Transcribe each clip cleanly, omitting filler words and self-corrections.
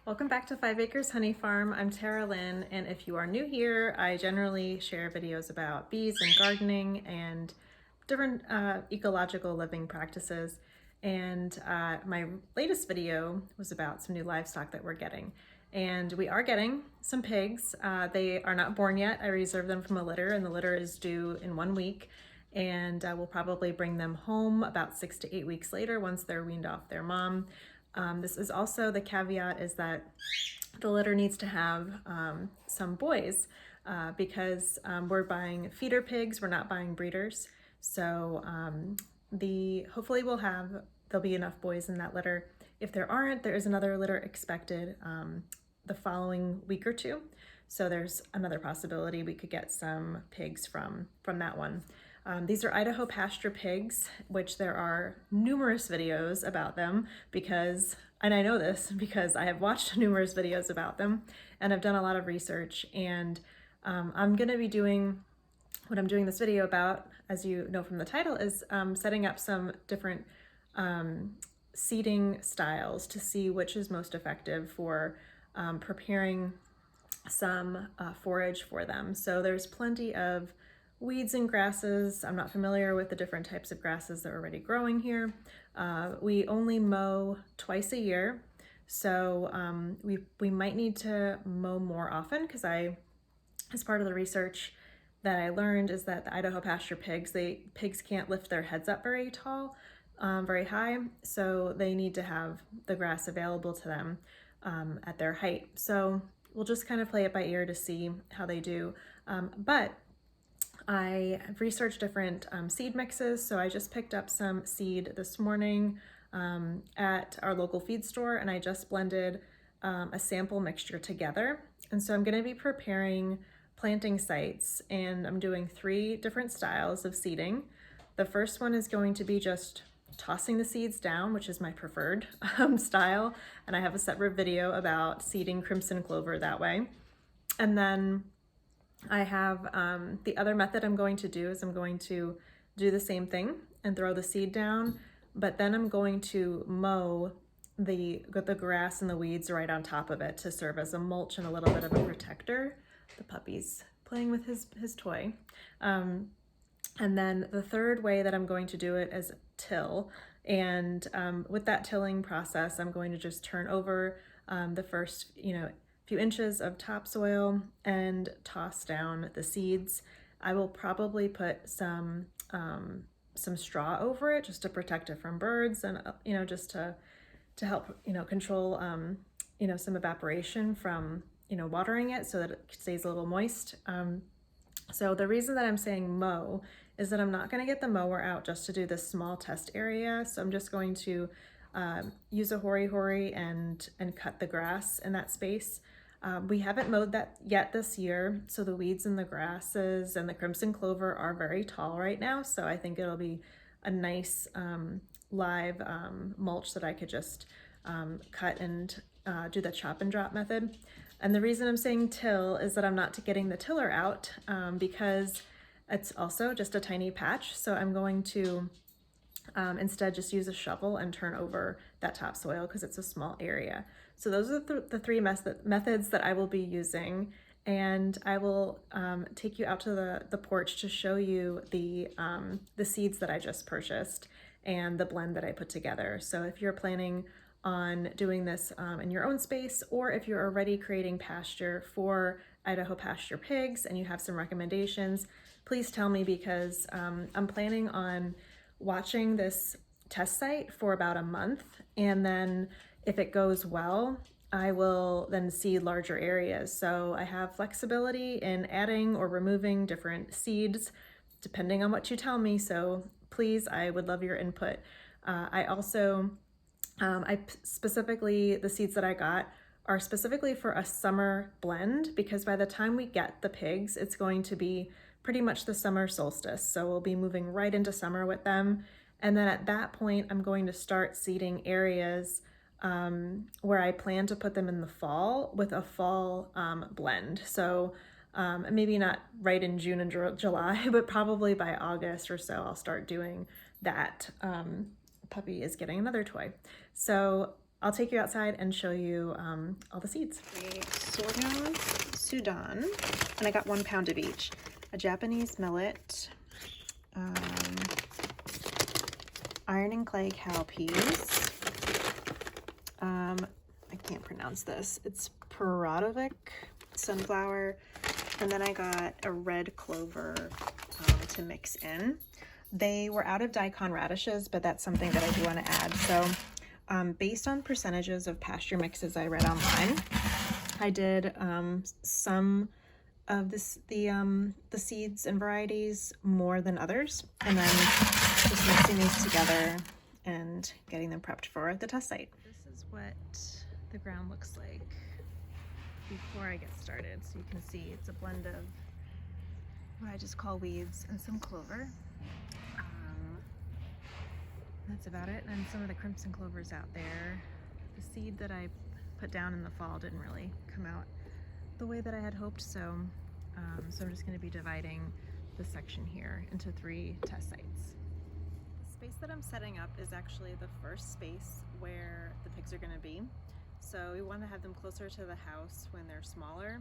Welcome back to 5 Acres Honey Farm. I'm Tara Lynn, and if you are new here, I generally share videos about bees and gardening and different ecological living practices. And my latest video was about some new livestock that we're getting. And we are getting some pigs. They are not born yet. I reserved them from a litter, and the litter is due in 1 week. And we'll probably bring them home about 6 to 8 weeks later once they're weaned off their mom. This is also, the caveat is that the litter needs to have some boys because we're buying feeder pigs, we're not buying breeders. So hopefully there'll be enough boys in that litter. If there aren't, there is another litter expected the following week or two. So there's another possibility we could get some pigs from that one. These are Idaho pasture pigs, which there are numerous videos about them and I know this because I have watched numerous videos about them and I've done a lot of research, and I'm going to be doing what I'm doing this video about, as you know from the title, is setting up some different seeding styles to see which is most effective for preparing some forage for them. So there's plenty of weeds and grasses. I'm not familiar with the different types of grasses that are already growing here. We only mow twice a year, so we might need to mow more often because as part of the research that I learned is that the Idaho pasture pigs can't lift their heads up very tall, very high, so they need to have the grass available to them at their height. So we'll just kind of play it by ear to see how they do. But I have researched different seed mixes, so I just picked up some seed this morning at our local feed store, and I just blended a sample mixture together. And so I'm going to be preparing planting sites, and I'm doing 3 different styles of seeding. The first one is going to be just tossing the seeds down, which is my preferred style, and I have a separate video about seeding crimson clover that way. And then I have the other method I'm going to do is I'm going to do the same thing and throw the seed down, but then I'm going to mow the grass and the weeds right on top of it to serve as a mulch and a little bit of a protector. The puppy's playing with his toy. And then the third way that I'm going to do it is till. And with that tilling process, I'm going to just turn over the first, few inches of topsoil and toss down the seeds. I will probably put some straw over it just to protect it from birds and just to help control some evaporation from watering it so that it stays a little moist. So the reason that I'm saying mow is that I'm not going to get the mower out just to do this small test area. So I'm just going to use a hori and cut the grass in that space. We haven't mowed that yet this year, so the weeds and the grasses and the crimson clover are very tall right now, so I think it'll be a nice live mulch that I could just cut and do the chop and drop method. And the reason I'm saying till is that I'm not getting the tiller out because it's also just a tiny patch, so I'm going to instead just use a shovel and turn over that topsoil because it's a small area. So those are the 3 methods that I will be using, and I will take you out to the porch to show you the seeds that I just purchased and the blend that I put together. So if you're planning on doing this in your own space, or if you're already creating pasture for Idaho pasture pigs and you have some recommendations, please tell me, because I'm planning on watching this test site for about a month, and then if it goes well, I will then seed larger areas. So I have flexibility in adding or removing different seeds depending on what you tell me. So please, I would love your input. The seeds that I got are specifically for a summer blend, because by the time we get the pigs, it's going to be pretty much the summer solstice. So we'll be moving right into summer with them. And then at that point, I'm going to start seeding areas where I plan to put them in the fall with a fall blend. So maybe not right in June and July, but probably by August or so, I'll start doing that. Puppy is getting another toy. So I'll take you outside and show you all the seeds. Sorghum Sudan, and I got 1 pound of each. A Japanese millet, iron and clay cowpeas. I can't pronounce this. It's Paradovic sunflower, and then I got a red clover to mix in. They were out of daikon radishes, but that's something that I do want to add. So based on percentages of pasture mixes I read online, I did some of the seeds and varieties more than others, and then just mixing these together and getting them prepped for the test site. This is what the ground looks like before I get started. So you can see it's a blend of what I just call weeds and some clover. That's about it. And some of the crimson clovers out there. The seed that I put down in the fall didn't really come out the way that I had hoped, so I'm just going to be dividing this section here into 3 test sites. The space that I'm setting up is actually the first space where the pigs are going to be. So we want to have them closer to the house when they're smaller,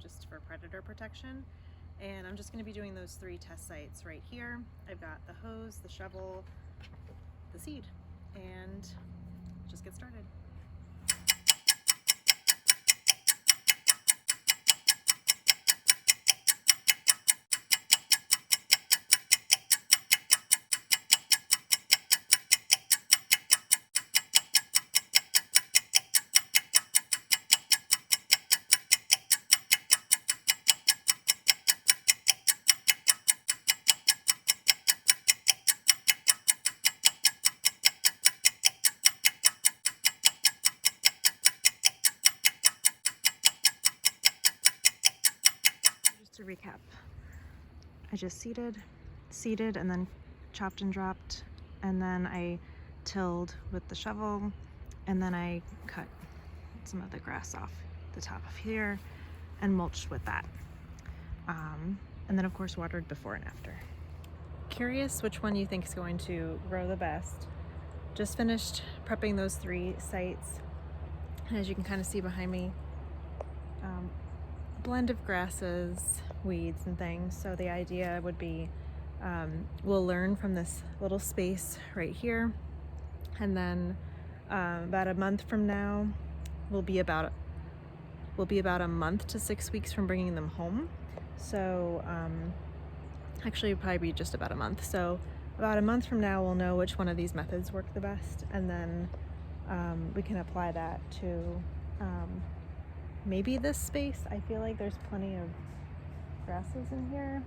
just for predator protection. And I'm just going to be doing those 3 test sites right here. I've got the hose, the shovel, the seed, and just get started. To recap, I just seeded, and then chopped and dropped, and then I tilled with the shovel, and then I cut some of the grass off the top of here and mulched with that, and then of course watered before and after. Curious which one you think is going to grow the best. Just finished prepping those 3 sites, and as you can kind of see behind me, blend of grasses, weeds, and things. So the idea would be we'll learn from this little space right here, and then about a month from now we'll be about a month to 6 weeks from bringing them home. So actually it'll probably be just about a month. So about a month from now we'll know which one of these methods work the best, and then we can apply that to maybe this space. I feel like there's plenty of grasses in here,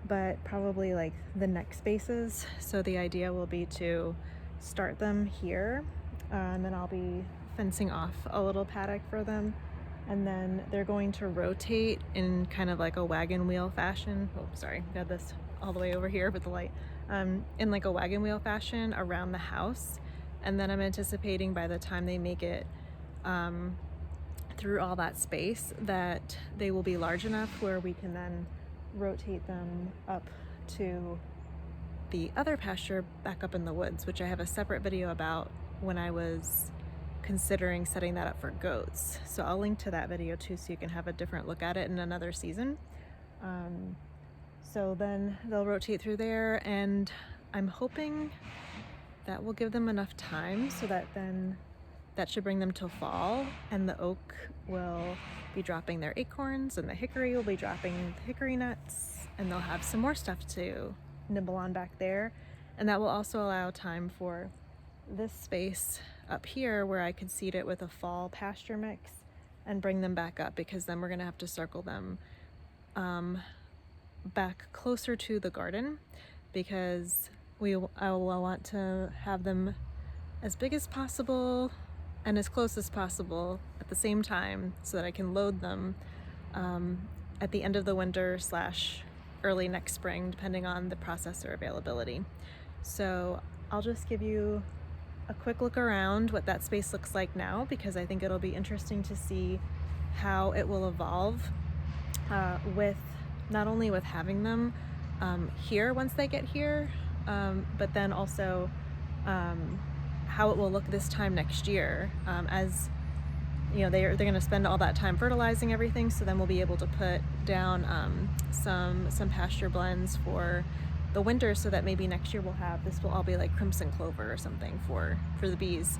but probably like the next spaces. So the idea will be to start them here, and then I'll be fencing off a little paddock for them, and then they're going to rotate in kind of like a wagon wheel fashion. Oh, sorry, got this all the way over here with the light. In like a wagon wheel fashion around the house, and then I'm anticipating by the time they make it through all that space that they will be large enough where we can then rotate them up to the other pasture back up in the woods, which I have a separate video about when I was considering setting that up for goats. So I'll link to that video too, so you can have a different look at it in another season. So then they'll rotate through there, and I'm hoping that will give them enough time so that then that should bring them till fall, and the oak will be dropping their acorns, and the hickory will be dropping the hickory nuts, and they'll have some more stuff to nibble on back there. And that will also allow time for this space up here where I could seed it with a fall pasture mix and bring them back up, because then we're gonna have to circle them back closer to the garden, because I will want to have them as big as possible and as close as possible at the same time, so that I can load them at the end of the winter / early next spring, depending on the processor availability. So I'll just give you a quick look around what that space looks like now, because I think it'll be interesting to see how it will evolve with not only with having them here once they get here, but then also how it will look this time next year, as you know, they're going to spend all that time fertilizing everything. So then we'll be able to put down some pasture blends for the winter, so that maybe next year this will all be like crimson clover or something for the bees,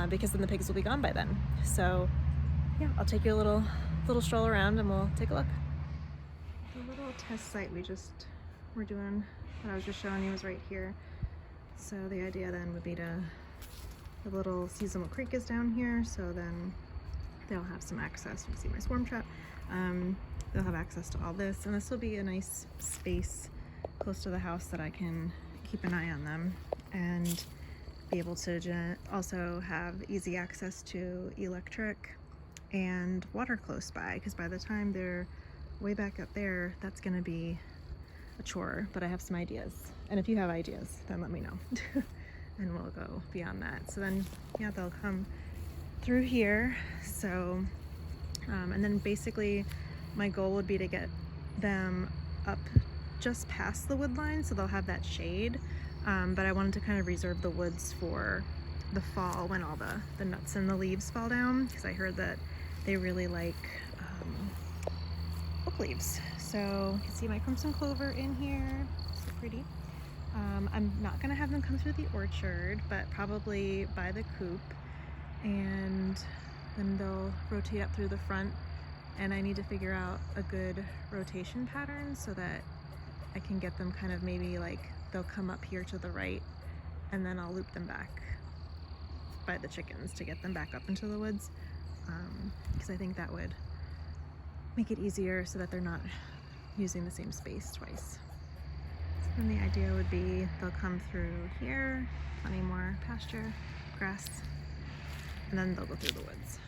because then the pigs will be gone by then. So yeah, I'll take you a little stroll around and we'll take a look. The little test site we're doing, what I was just showing you, was right here. So the idea then would be the little seasonal creek is down here, so then they'll have some access. You can see my swarm trap. They'll have access to all this, and this will be a nice space close to the house that I can keep an eye on them and be able to also have easy access to electric and water close by, because by the time they're way back up there, that's going to be a chore. But I have some ideas, and if you have ideas, then let me know. And we'll go beyond that. So then, yeah, they'll come through here. So, and then basically my goal would be to get them up just past the wood line, so they'll have that shade. But I wanted to kind of reserve the woods for the fall, when all the nuts and the leaves fall down, because I heard that they really like oak leaves. So you can see my crimson clover in here, so pretty. I'm not gonna have them come through the orchard, but probably by the coop, and then they'll rotate up through the front, and I need to figure out a good rotation pattern so that I can get them kind of, maybe like they'll come up here to the right, and then I'll loop them back by the chickens to get them back up into the woods, because I think that would make it easier so that they're not using the same space twice. So then the idea would be they'll come through here, plenty more pasture, grass, and then they'll go through the woods.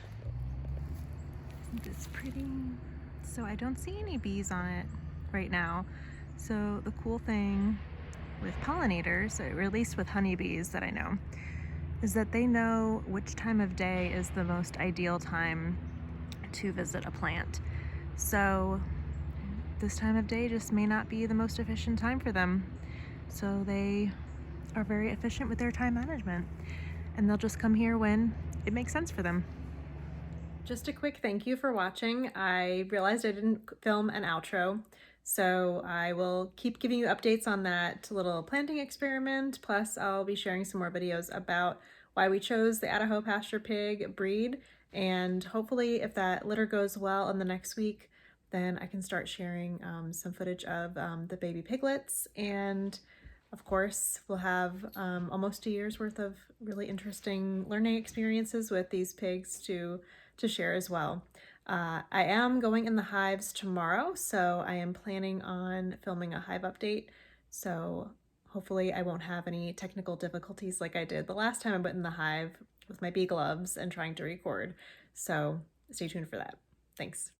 Isn't this pretty? So I don't see any bees on it right now. So the cool thing with pollinators, or at least with honeybees that I know, is that they know which time of day is the most ideal time to visit a plant. So this time of day just may not be the most efficient time for them. So they are very efficient with their time management, and they'll just come here when it makes sense for them. Just a quick thank you for watching. I realized I didn't film an outro, so I will keep giving you updates on that little planting experiment. Plus, I'll be sharing some more videos about why we chose the Idaho Pasture Pig breed, and hopefully if that litter goes well in the next week, then I can start sharing some footage of the baby piglets. And of course, we'll have almost a year's worth of really interesting learning experiences with these pigs to share as well. I am going in the hives tomorrow, so I am planning on filming a hive update. So hopefully I won't have any technical difficulties like I did the last time I went in the hive with my bee gloves and trying to record. So stay tuned for that. Thanks.